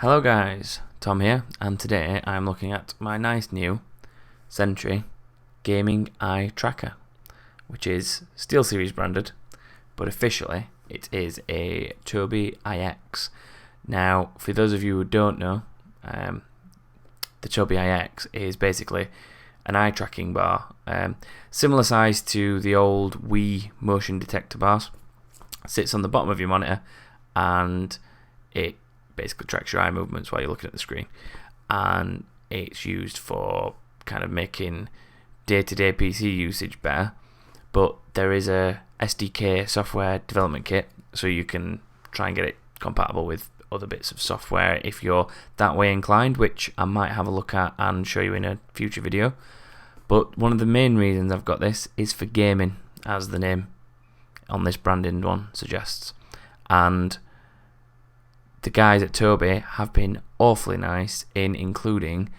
Hello guys, Tom here, and today I'm looking at my nice new Sentry gaming eye tracker, which is SteelSeries branded, but officially it is a Tobii EyeX. Now, for those of you who don't know, the Tobii EyeX is basically an eye tracking bar, similar size to the old Wii motion detector bars. It sits on the bottom of your monitor, and it basically tracks your eye movements while you're looking at the screen, and it's used for kind of making day-to-day PC usage better. But there is a SDK software development kit, so you can try and get it compatible with other bits of software if you're that way inclined, which I might have a look at and show you in a future video. But one of the main reasons I've got this is for gaming, as the name on this branding one suggests. And the guys at Tobii have been awfully nice in including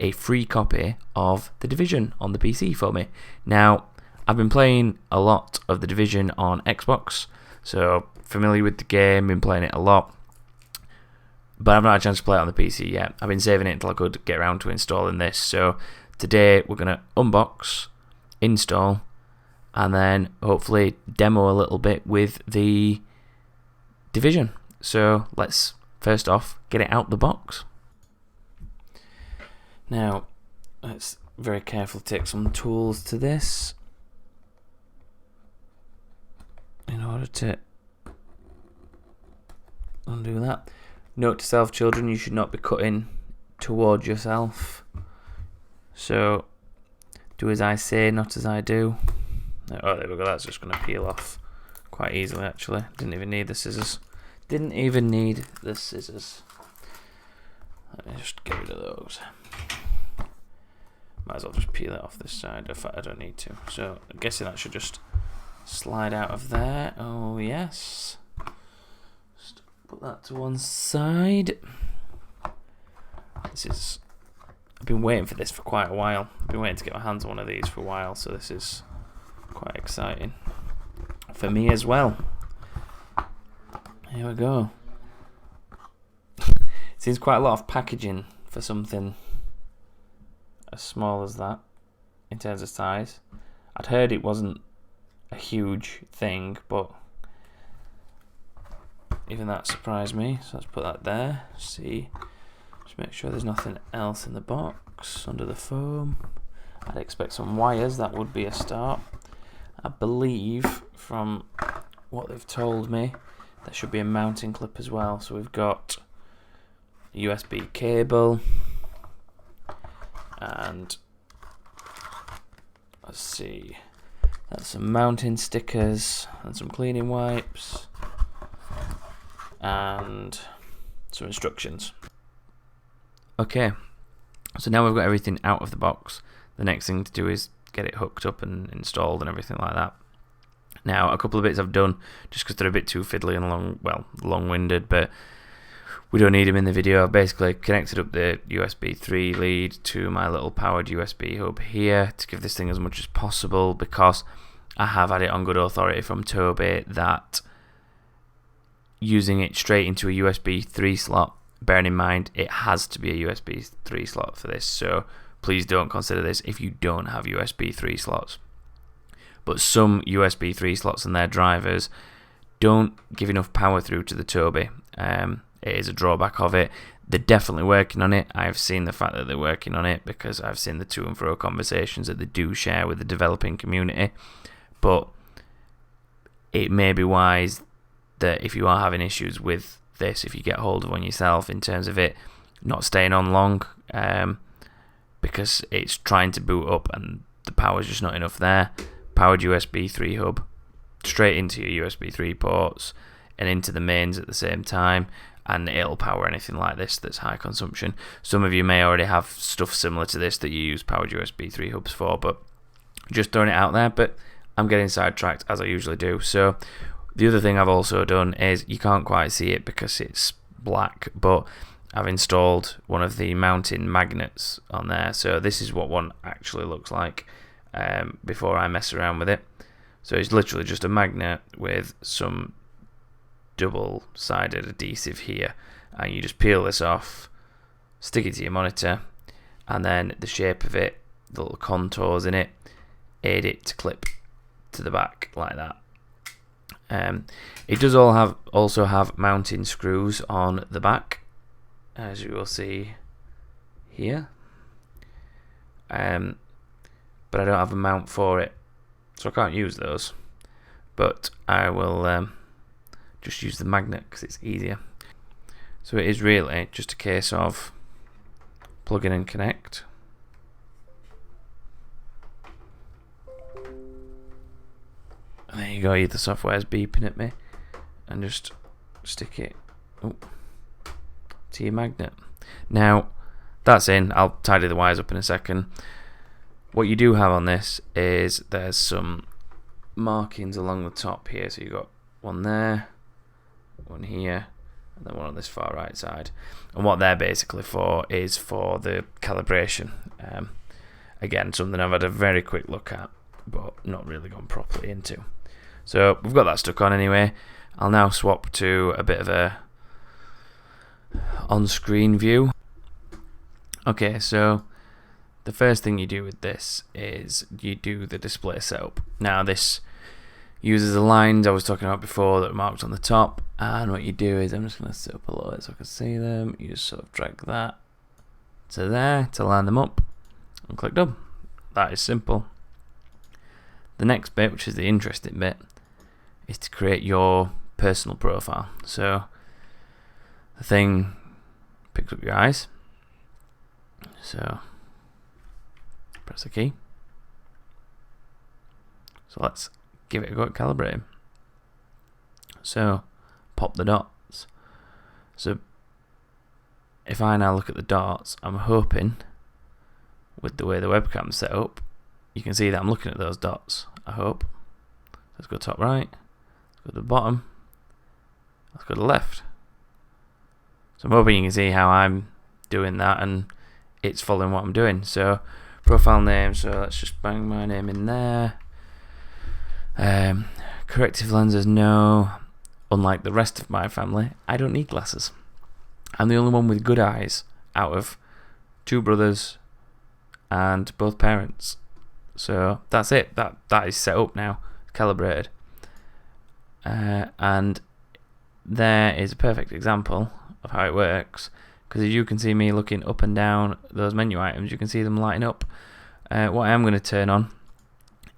a free copy of The Division on the PC for me. Now, I've been playing a lot of The Division on Xbox, so familiar with the game, been playing it a lot, but I've not had a chance to play it on the PC yet. I've been saving it until I could get around to installing this, so today we're going to unbox, install, and then hopefully demo a little bit with The Division. So let's first off get it out the box. Now let's very carefully take some tools to this in order to undo that. Note to self, children, you should not be cutting towards yourself, so do as I say, not as I do. Oh, there we go, that's just going to peel off quite easily actually. Didn't even need the scissors. Didn't even need the scissors. Let me just get rid of those. Might as well just peel it off this side if I don't need to. So I'm guessing that should just slide out of there. Oh yes. Just put that to one side. I've been waiting for this for quite a while. I've been waiting to get my hands on one of these for a while, so this is quite exciting for me as well. Here we go. Seems quite a lot of packaging for something as small as that in terms of size. I'd heard it wasn't a huge thing, but even that surprised me. So let's put that there. See, just make sure there's nothing else in the box under the foam. I'd expect some wires. That would be a start. I believe from what they've told me, there should be a mounting clip as well. So we've got a USB cable, and let's see, that's some mounting stickers and some cleaning wipes and some instructions. Okay, so now we've got everything out of the box. The next thing to do is get it hooked up and installed and everything like that. Now, a couple of bits I've done just because they're a bit too fiddly and long-winded, but we don't need them in the video. I've basically connected up the USB 3 lead to my little powered USB hub here to give this thing as much as possible, because I have had it on good authority from Tobii that using it straight into a USB 3 slot, bearing in mind it has to be a USB 3 slot for this, so please don't consider this if you don't have USB 3 slots. But some USB 3 slots and their drivers don't give enough power through to the Tobii. It is a drawback of it. They're definitely working on it. I've seen the fact that they're working on it because I've seen the to and fro conversations that they do share with the developing community. But it may be wise that if you are having issues with this, if you get hold of one yourself, in terms of it not staying on long, because it's trying to boot up and the power's just not enough there. Powered USB 3 hub straight into your USB 3 ports and into the mains at the same time, and it'll power anything like this that's high consumption. Some of you may already have stuff similar to this that you use powered USB 3 hubs for, but just throwing it out there. But I'm getting sidetracked as I usually do. So the other thing I've also done is, you can't quite see it because it's black, but I've installed one of the mounting magnets on there. So this is what one actually looks like before I mess around with it. So it's literally just a magnet with some double-sided adhesive here, and you just peel this off, stick it to your monitor, and then the shape of it, the little contours in it, aid it to clip to the back like that. It does also have mounting screws on the back, as you will see here, but I don't have a mount for it, so I can't use those, but I will just use the magnet because it's easier. So it is really just a case of plug in and connect. And there you go, the software's beeping at me, and just stick it to your magnet. Now that's in. I'll tidy the wires up in a second. What you do have on this is there's some markings along the top here. So you've got one there, one here, and then one on this far right side. And what they're basically for is for the calibration. Again, something I've had a very quick look at, but not really gone properly into. So we've got that stuck on anyway. I'll now swap to a bit of a on-screen view. Okay, so the first thing you do with this is you do the display setup. Now this uses the lines I was talking about before that are marked on the top, and what you do is, I'm just going to set up a little bit so I can see them. You just sort of drag that to there to line them up and click done. That is simple. The next bit, which is the interesting bit, is to create your personal profile. So the thing picks up your eyes, so press the key. So let's give it a go at calibrating. So pop the dots. So if I now look at the dots, I'm hoping with the way the webcam's set up, you can see that I'm looking at those dots, I hope. Let's go top right, let's go to the bottom, let's go to the left. So I'm hoping you can see how I'm doing that and it's following what I'm doing. So profile name, so let's just bang my name in there. Corrective lenses, no. Unlike the rest of my family, I don't need glasses. I'm the only one with good eyes out of 2 brothers and both parents. So that's it. That is set up now, calibrated. And there is a perfect example of how it works, because as you can see me looking up and down those menu items, you can see them lighting up. What I am going to turn on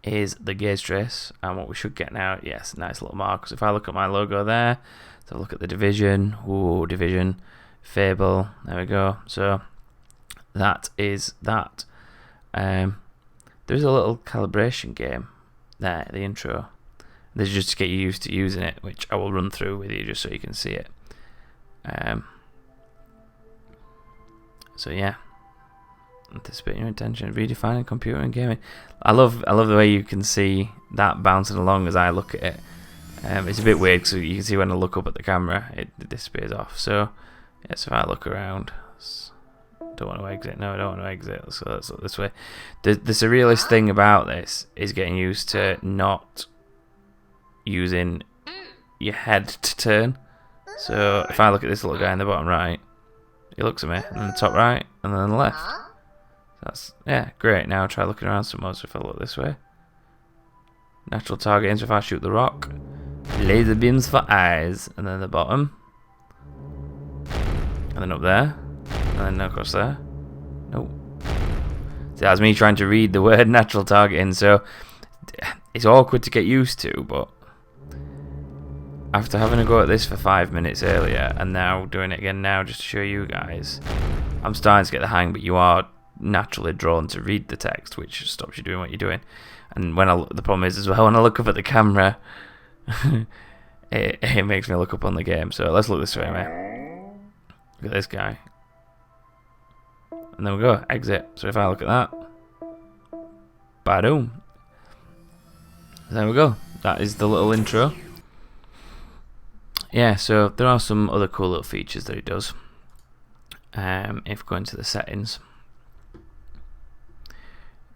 is the gauge trace, and what we should get now, yes, nice little mark. So if I look at my logo there, so look at the division, division, Fable, there we go. So that is that. There's a little calibration game there, the intro. This is just to get you used to using it, which I will run through with you just so you can see it. So yeah, anticipating your attention, redefining computer and gaming. I love the way you can see that bouncing along as I look at it. It's a bit weird because you can see when I look up at the camera, it disappears off. So yeah, so if I look around, don't want to exit. No, I don't want to exit. So let's look this way. The surrealist thing about this is getting used to not using your head to turn. So if I look at this little guy in the bottom right, he looks at me, and then the top right, and then the left. That's, yeah, great. Now I'll try looking around some more. So if I look this way, natural targeting. So if I shoot the rock, laser beams for eyes, and then the bottom, and then up there, and then across there. Nope. So that's me trying to read the word natural targeting. So it's awkward to get used to, but after having a go at this for 5 minutes earlier and now doing it again now just to show you guys, I'm starting to get the hang, but you are naturally drawn to read the text, which stops you doing what you're doing. And when the problem is as well, when I look up at the camera, it makes me look up on the game. So let's look this way, mate. Look at this guy. And there we go, exit. So if I look at that, ba-doom. There we go. That is the little intro. Yeah, so there are some other cool little features that it does. If we go into the settings,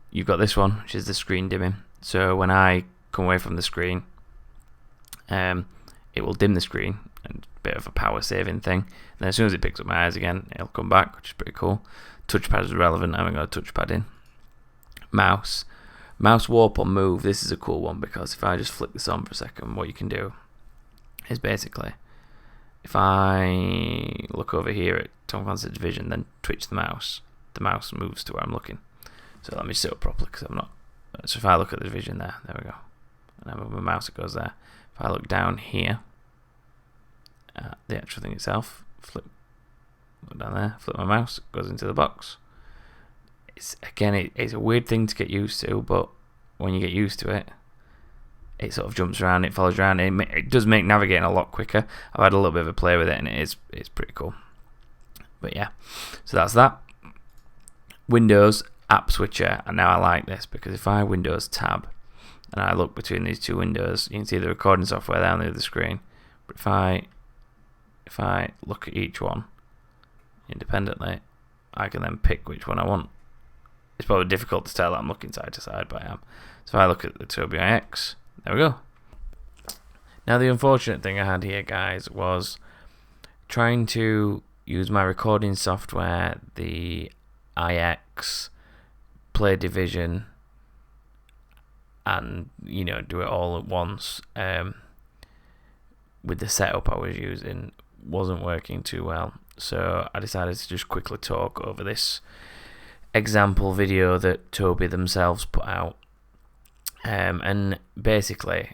you've got this one, which is the screen dimming. So when I come away from the screen, it will dim the screen and bit of a power saving thing. And then as soon as it picks up my eyes again, it'll come back, which is pretty cool. Touchpad is relevant. I haven't got a touchpad in. Mouse warp or move. This is a cool one because if I just flick this on for a second, what you can do is basically, if I look over here at Tom Clancy's Division, then twitch the mouse moves to where I'm looking. So let me sit up properly because I'm not. So if I look at the Division there we go. And I move my mouse, it goes there. If I look down here at the actual thing itself, look down there, flip my mouse, it goes into the box. It's a weird thing to get used to, but when you get used to it, it sort of jumps around, it follows around, it does make navigating a lot quicker. I've had a little bit of a play with it, and it's pretty cool. But yeah, so that's that. Windows app switcher, and now I like this because if I Windows tab and I look between these two windows, you can see the recording software there on the other screen. But if I look at each one independently, I can then pick which one I want. It's probably difficult to tell that I'm looking side to side, but I am. So if I look at the Tobii EyeX, there we go. Now the unfortunate thing I had here, guys, was trying to use my recording software, the EyeX, play Division, and do it all at once. With the setup I was using, wasn't working too well. So I decided to just quickly talk over this example video that Tobii themselves put out. And basically,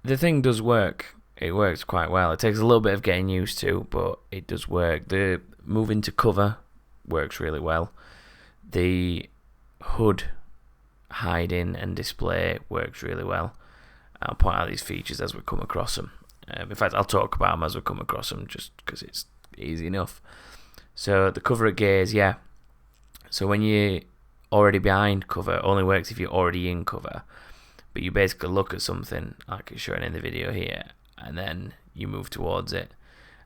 the thing does work. It works quite well. It takes a little bit of getting used to, but it does work. The moving to cover works really well. The HUD hiding and display works really well. I'll point out these features as we come across them. In fact, I'll talk about them as we come across them, just because it's easy enough. So the cover at gaze, yeah. So when you're already behind cover, only works if you're already in cover. But you basically look at something, like it's showing in the video here, and then you move towards it,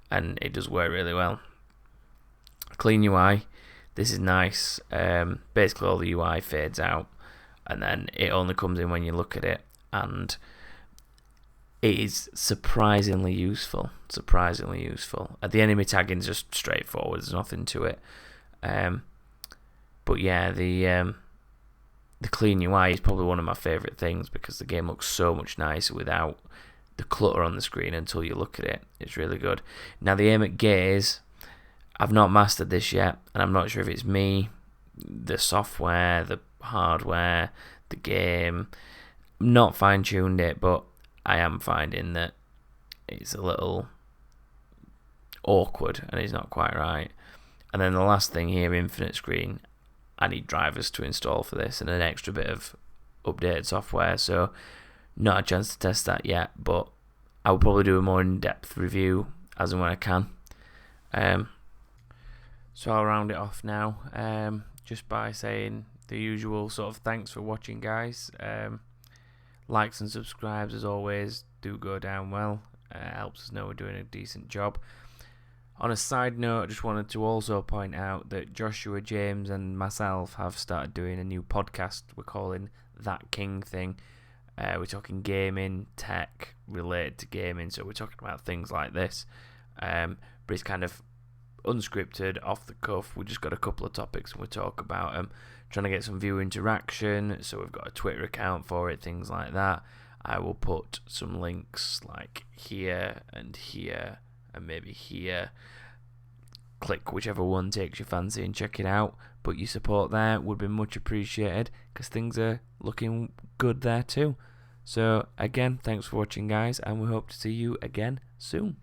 and it does work really well. Clean UI, this is nice. Basically all the UI fades out, and then it only comes in when you look at it, and it is surprisingly useful. The enemy tagging is just straightforward. There's nothing to it. But yeah, the clean UI is probably one of my favourite things because the game looks so much nicer without the clutter on the screen until you look at it. It's really good. Now the aim at gaze, I've not mastered this yet, and I'm not sure if it's me, the software, the hardware, the game. Not fine-tuned it, but I am finding that it's a little awkward and it's not quite right. And then the last thing here, infinite screen, I need drivers to install for this and an extra bit of updated software, so not a chance to test that yet, but I will probably do a more in-depth review as and when I can. So I'll round it off now, just by saying the usual sort of thanks for watching, guys. Likes and subscribes, as always, do go down well. Helps us know we're doing a decent job. On a side note, I just wanted to also point out that Joshua, James and myself have started doing a new podcast we're calling That King Thing. We're talking gaming, tech related to gaming, so we're talking about things like this. But it's kind of unscripted, off the cuff. We just got a couple of topics and we talk about them. Trying to get some viewer interaction, so we've got a Twitter account for it, things like that. I will put some links like here and maybe here. Click whichever one takes your fancy and check it out. Put your support there, would be much appreciated because things are looking good there too. So again, thanks for watching, guys, and we hope to see you again soon.